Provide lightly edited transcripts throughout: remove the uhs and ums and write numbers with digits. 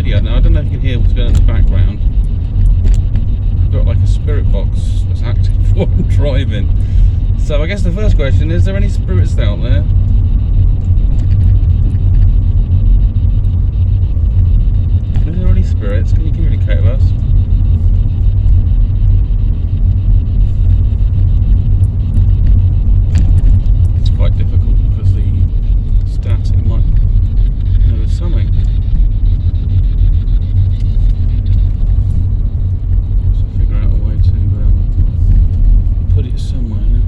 radio. Now I don't know if you can hear what's going on in the background. I've got like a spirit box that's active while I'm driving. So I guess the first question is there any spirits out there? Is there any spirits? Can you communicate with us? It's quite difficult because the static might know something. So figure out a way to put it somewhere.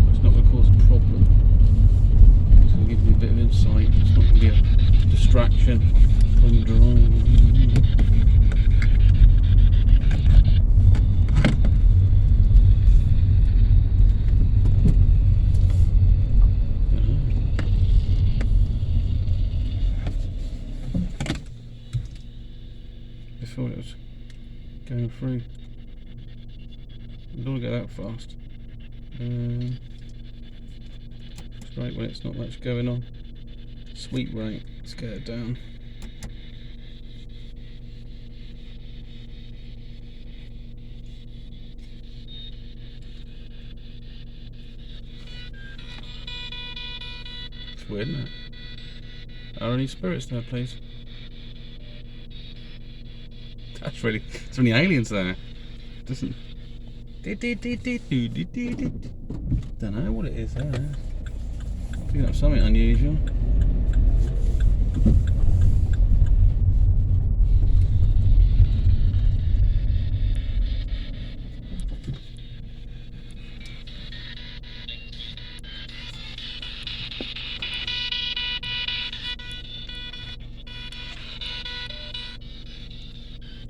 It's not going to cause a problem. It's going to give you a bit of insight. It's not going to be a distraction from driving. I thought it was going through. I don't want to go that fast. Straight when it's not much going on. Sweet rate. Let's get it down. It's weird, isn't it? Are there any spirits there, please? That's really. There's many aliens there. Doesn't. Don't know what it is there. Picking up something unusual.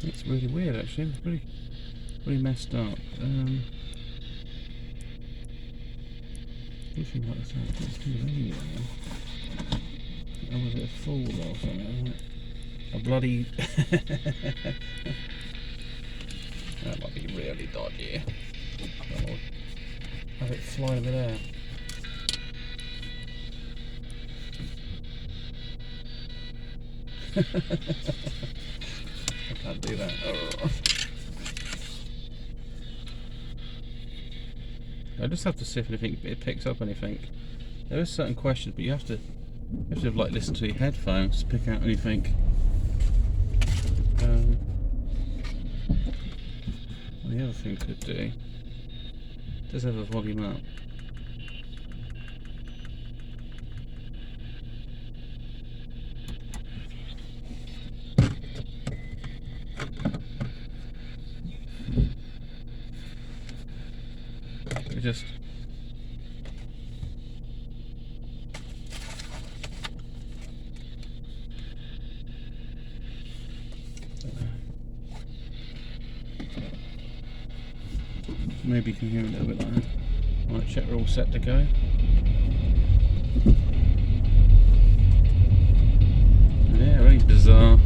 It's really weird actually, it's really messed up. Looking like this out too late. Or was it a fool or something? A bloody that might be really dodgy. I'll have it fly over there. I can't do that. Oh. I just have to see if it picks up anything. There are certain questions, but you have to like listen to your headphones to pick out anything. The other thing could do. Does have a volume up. Just maybe you can hear a little bit like that. Right, check we're all set to go. Yeah, very bizarre.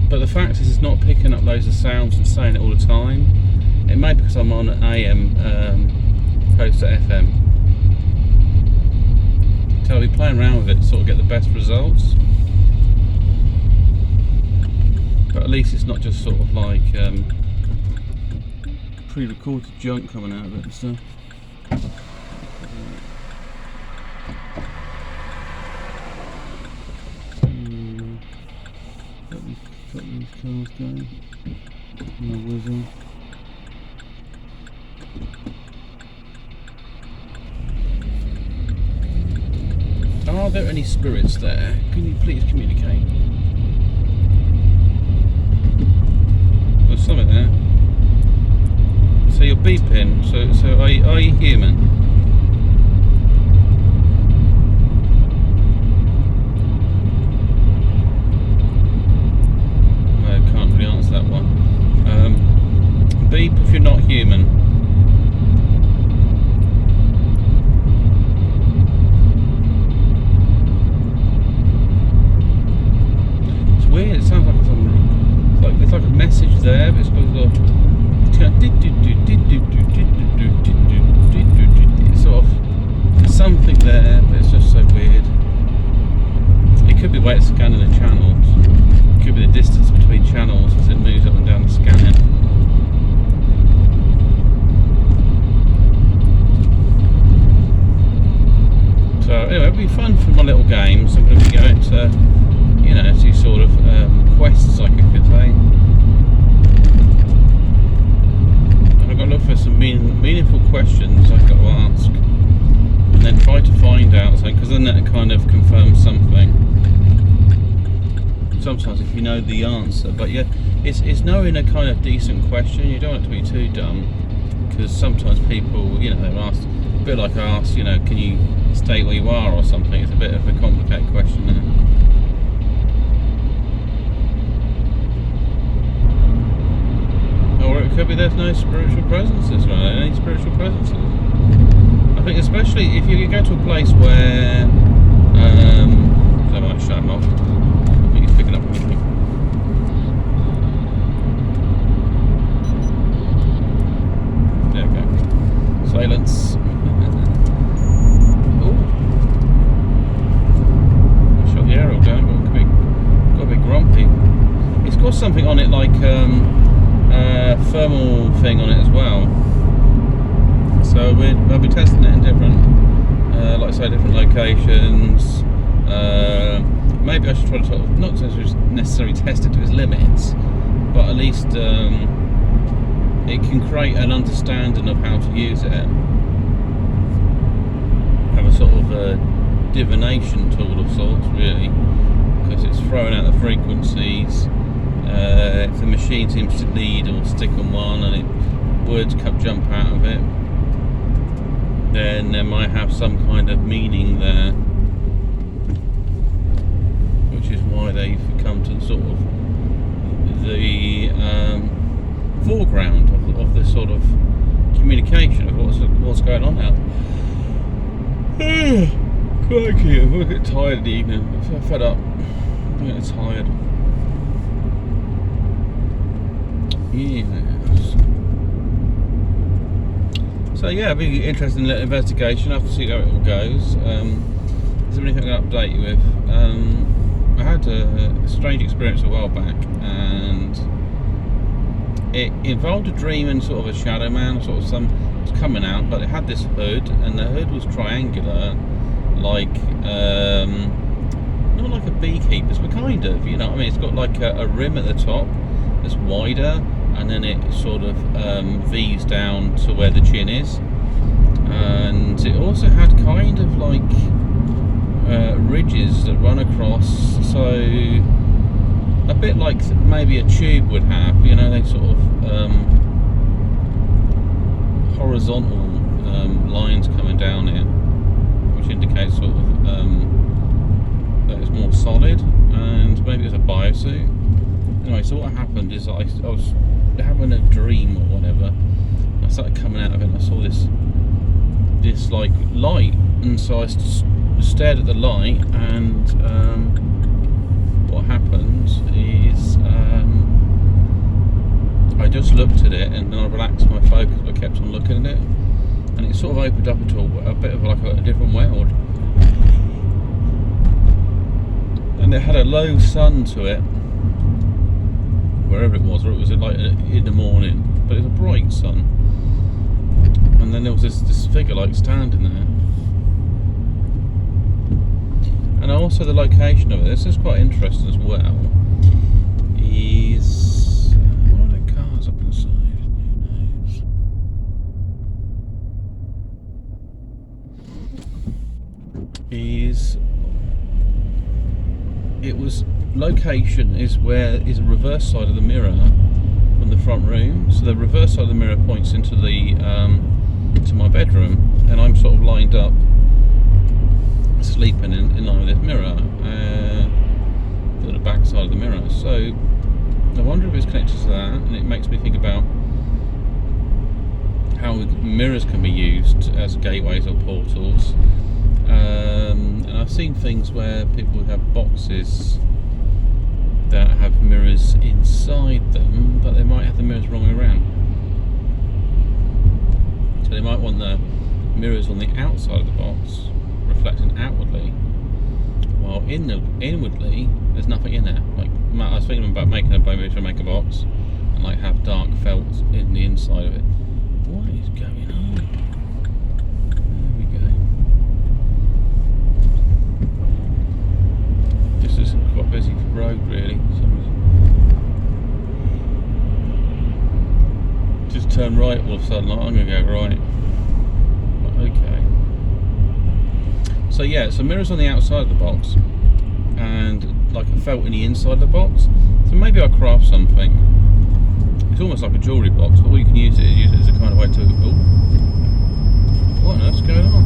But the fact is, it's not picking up loads of sounds and saying it all the time. It may be because I'm on AM opposed to FM. So I'll be playing around with it to sort of get the best results. But at least it's not just sort of like pre-recorded junk coming out of it and stuff. Got these cars going. No whistle. Are there any spirits there? Can you please communicate? There's something there. So you're beeping. So are you human? That one. Beep if you're not human. It's weird. It sounds like it's like a message there, but it's got it's sort of something there, but it's just so weird. It could be the way it's scanning the channels. It could be the distance between channels as it moves up and down the scanning. So anyway, it'll be fun for my little games. I'm going to be going to, you know, these sort of quests, like I could say. And I've got to look for some meaningful questions I've got to ask, and then try to find out something, because then that kind of confirms something. Sometimes if you know the answer, but yeah, it's knowing a kind of decent question. You don't want it to be too dumb, because sometimes people, you know, they're asked, a bit like I asked, you know, can you state where you are or something. It's a bit of a complicated question there. Or it could be there's no spiritual presences, right? Any spiritual presences. I think especially if you go to a place where I might shut him off. I think he's picking up anything. There we go. Silence. Oh. Shut the aerial down, got a bit grumpy. It's got something on it like thermal thing on it as well. So we'll be testing it in different, like I say, different locations. Maybe I should try to sort of, not necessarily test it to its limits, but at least it can create an understanding of how to use it. Have a sort of a divination tool of sorts, really, because it's throwing out the frequencies. If the machine seems to lead or stick on one and words jump out of it, then there might have some kind of meaning there, which is why they've come to sort of the foreground of this sort of communication of what's going on out. Crikey, I'm a bit tired in the evening. I'm fed up. I'm getting tired. Yes. So yeah, it'll be an interesting little investigation. I have to see how it all goes. Is there anything I can update you with? I had a strange experience a while back, and it involved a dream and sort of a shadow man, sort of some was coming out, but it had this hood, and the hood was triangular, like not like a beekeeper's, but kind of, you know what I mean? It's got like a rim at the top that's wider, and then it sort of V's down to where the chin is, and it also had kind of like ridges that run across, so a bit like maybe a tube would have, you know, they sort of horizontal lines coming down here, which indicates sort of that it's more solid, and maybe it's a biosuit. Anyway, so what happened is I was having a dream or whatever. I started coming out of it, and I saw this like light, and so I stared at the light, and what happened is I just looked at it, and then I relaxed my focus, but I kept on looking at it, and it sort of opened up into a bit of like a different world, and it had a low sun to it, wherever it was, or it was like in the morning, but it was a bright sun, and then there was this figure like standing there. And also the location of it, this is quite interesting as well, is what are the cars up on the side? Location is where is a reverse side of the mirror from the front room. So the reverse side of the mirror points into the to my bedroom, and I'm sort of lined up sleeping in line with this mirror, the back side of the mirror. So I wonder if it's connected to that, and it makes me think about how mirrors can be used as gateways or portals. And I've seen things where people have boxes that have mirrors inside them, but they might have the mirrors wrong way around. So they might want the mirrors on the outside of the box reflecting outwardly, While inwardly, there's nothing in there. Like, I was thinking about making a maker box and like have dark felt in the inside of it. What is going on? There we go. This is quite busy road, really. Just turn right all of a sudden. Like, I'm going to go right. Okay. So yeah, so mirrors on the outside of the box, and like a felt in the inside of the box. So maybe I'll craft something. It's almost like a jewellery box, but all you can use it as a kind of way to. Oh, what on earth's going on?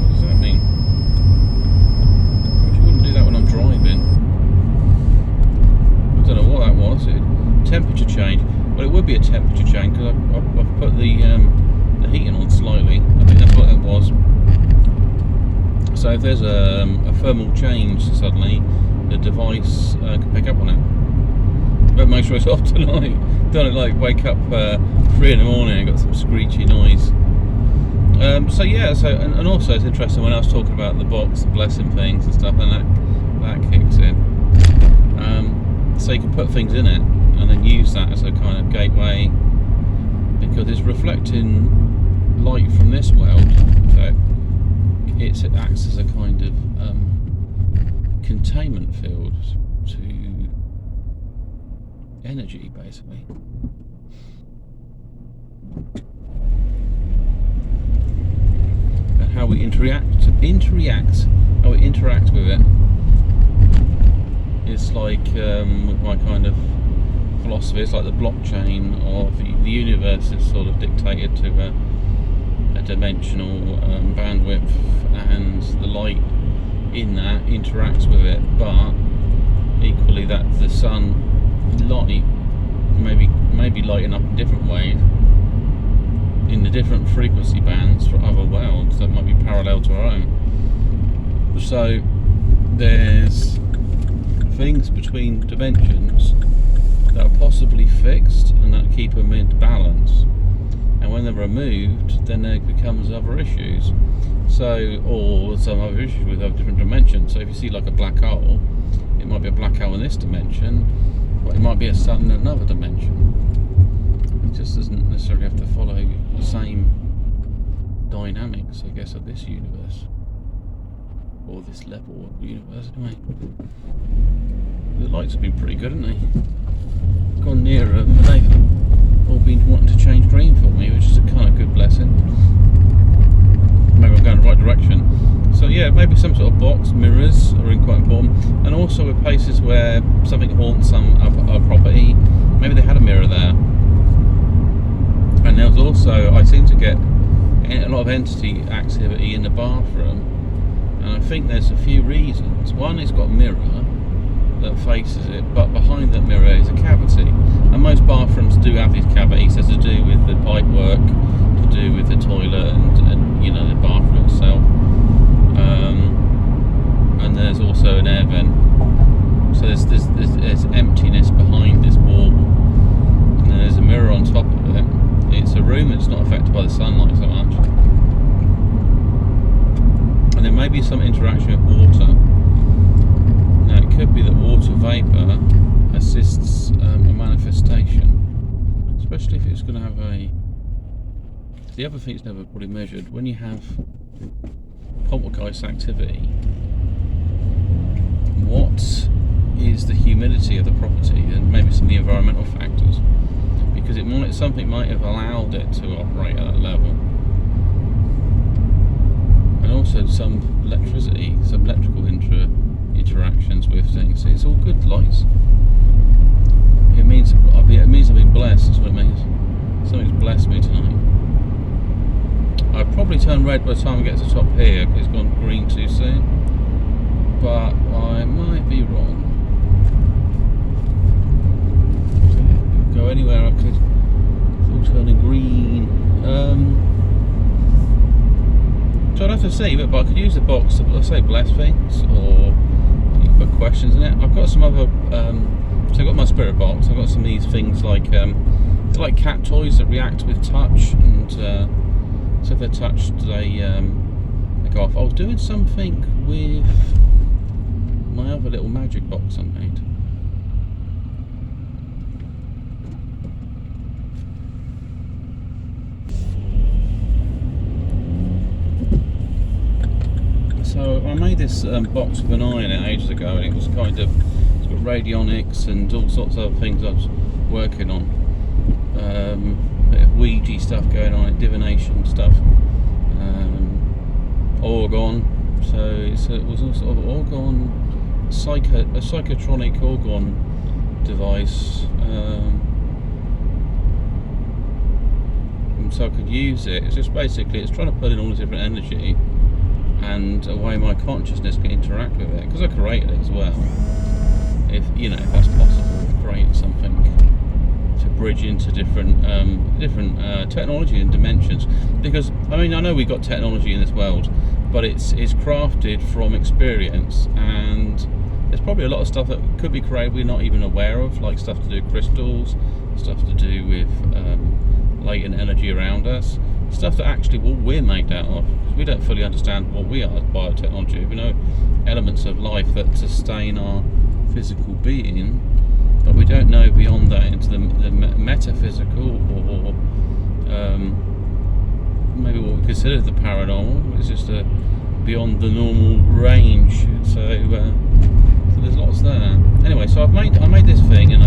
What does that mean? I wish you wouldn't do that when I'm driving. I don't know what that was. Temperature change. Well, it would be a temperature change because I've put the heating on slightly. I think that's what it was. So if there's a thermal change suddenly, the device can pick up on it. But make sure it's off tonight. Don't like wake up 3 in the morning and got some screechy noise. So yeah, and also it's interesting when I was talking about the box, blessing things and stuff, and that kicks in. So you can put things in it and then use that as a kind of gateway, because it's reflecting light from this world. So it acts as a kind of containment field to energy, basically. And how we interact with it. It's like with my kind of philosophy, it's like the blockchain of the universe is sort of dictated to a dimensional bandwidth, and the light in that interacts with it, but equally that the sun light maybe lighting up in different ways in the different frequency bands for other worlds that might be parallel to our own. So there's things between dimensions that are possibly fixed and that keep them in balance, and when they're removed then there becomes other issues, or some other issues with other different dimensions. So if you see like a black hole, it might be a black hole in this dimension, but it might be a sun in another dimension. It just doesn't necessarily have to follow the same dynamics, I guess, of this universe, or this level of the universe anyway. The lights have been pretty good, haven't they? Gone nearer them, and they've all been wanting to change green for me, which is a kind of good blessing. Maybe I'm going the right direction. So yeah, maybe some sort of box. Mirrors are quite important, and also with places where something haunts some property. Maybe they had a mirror there, and there was also, I seem to get a lot of entity activity in the bathroom, and I think there's a few reasons. One, it's got a mirror that faces it, but behind that mirror is a cavity, and most bathrooms do have these cavities. There's to do with the pipe work, to do with the toilet, and you know, the bathroom itself, and there's also an air vent. So there's emptiness behind this wall, and then there's a mirror on top of it. It's a room that's not affected by the sunlight so much, and there may be some interaction with water. Now it could be that water vapour assists a manifestation, especially if it's going to have a. The other thing it's never probably measured, when you have poltergeist activity, what is the humidity of the property, and maybe some of the environmental factors, because something might have allowed it to operate at that level, and also some electricity, some electrical interactions with things. It's all good lights. It means I've been blessed. That's what it means. Something's blessed me tonight. I'll probably turn red by the time we get to the top here, because it's gone green too soon, but I might be wrong. Go anywhere I could. It's all turning green. So I'd have to see, but I could use the box to, let's say, bless things, or you can put questions in it. I've got some other, so I've got my spirit box. I've got some of these things like, they're like cat toys that react with touch, and so if they're touched, they something off. I was doing something with my other little magic box I made. So I made this box with an eye in it ages ago, and it was kind of sort of radionics and all sorts of other things I was working on. Bit of Ouija stuff going on, divination stuff, orgone. So it was a sort of orgone, a psychotronic orgone device. So I could use it. It's just basically it's trying to put in all this different energy and a way my consciousness can interact with it, because I created it as well. If that's possible, create something to bridge into different technology and dimensions. Because I know we've got technology in this world, but it's crafted from experience, and there's probably a lot of stuff that could be created we're not even aware of, like stuff to do with crystals, stuff to do with latent energy around us, stuff that actually we're made out of. We don't fully understand what we are as biotechnology. We know elements of life that sustain our physical being, but we don't know beyond that into the metaphysical, or maybe what we consider the paranormal. It's just beyond the normal range. So there's lots there. Anyway, so I made this thing, and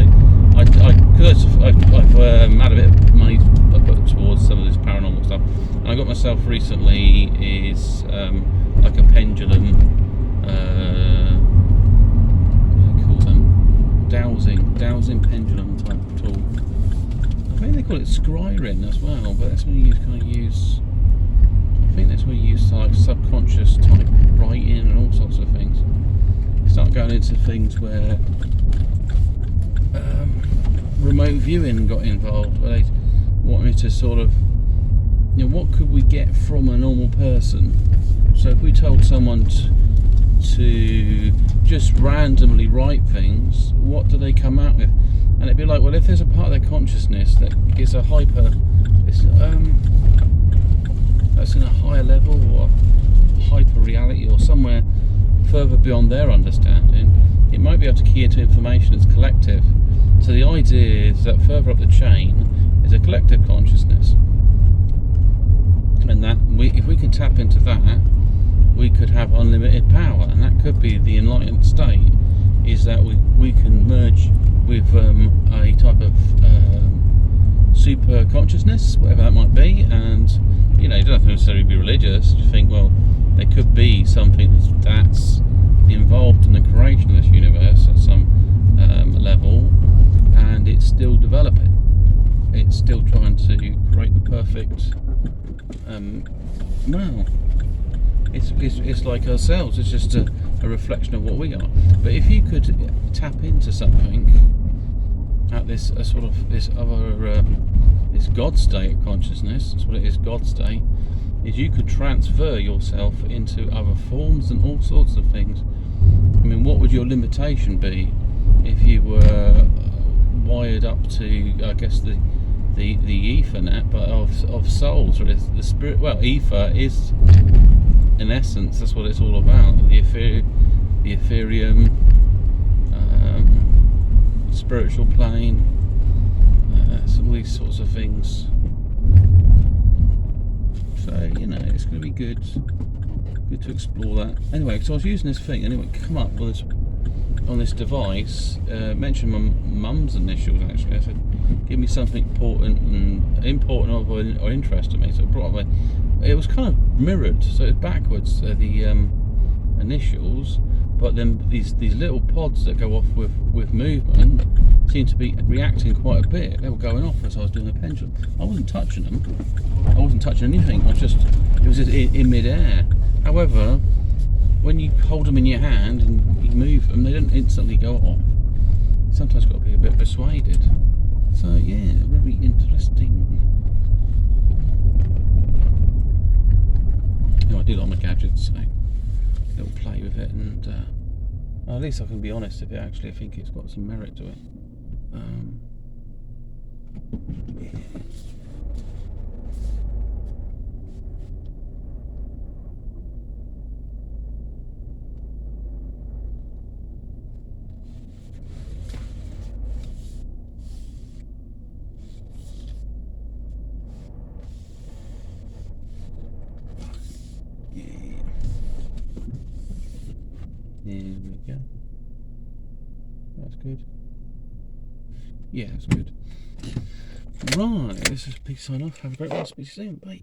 because I've had a bit of money put towards some of this paranormal stuff, and I got myself recently is like a pendulum, what do they call them? Dowsing pendulum type tool. I think they call it scrying as well, but that's when you use. I think that's when you use like subconscious type writing and all sorts of things. You start going into things where remote viewing got involved, where they want me to sort of, what could we get from a normal person? So if we told someone to just randomly write things, what do they come out with? And it'd be like, well, if there's a part of their consciousness that is that's in a higher level, or hyper reality, or somewhere further beyond their understanding, it might be able to key into information that's collective. So the idea is that further up the chain is a collective consciousness, and that if we can tap into that, we could have unlimited power, and that could be the enlightened state. Is that we can merge with a type of super consciousness, whatever that might be, and you don't have to necessarily be religious. You think, well, there could be something that's involved in the creation of this universe at some level, and it's still developing. It's still trying to create the perfect. It's like ourselves. It's just a reflection of what we are. But if you could tap into something at this this God state of consciousness, that's what it is. God state is you could transfer yourself into other forms and all sorts of things. What would your limitation be if you were wired up to, I guess, the Ethernet, but of souls, or the spirit? Well, ether is, in essence, that's what it's all about. The Ethereum, spiritual plane, all these sorts of things. So it's going to be good to explore that. Anyway, so I was using this thing. Anyway, come up with this on this device. Mentioned my mum's initials actually. I said, give me something important or interest to me. So I brought up it was kind of mirrored, so it's backwards, the initials, but then these little pods that go off with movement seem to be reacting quite a bit. They were going off as I was doing the pendulum. I wasn't touching them. I wasn't touching anything. It was just in mid-air. However, when you hold them in your hand and you move them, they don't instantly go off. Sometimes you've got to be a bit persuaded. So yeah, very interesting. I do like my gadgets, so a little play with it, and at least I can be honest if I think it's got some merit to it. Yeah. There we go. That's good. Yeah, that's good. Right, this is a big sign off. Have a great one. Speak to you soon. Bye.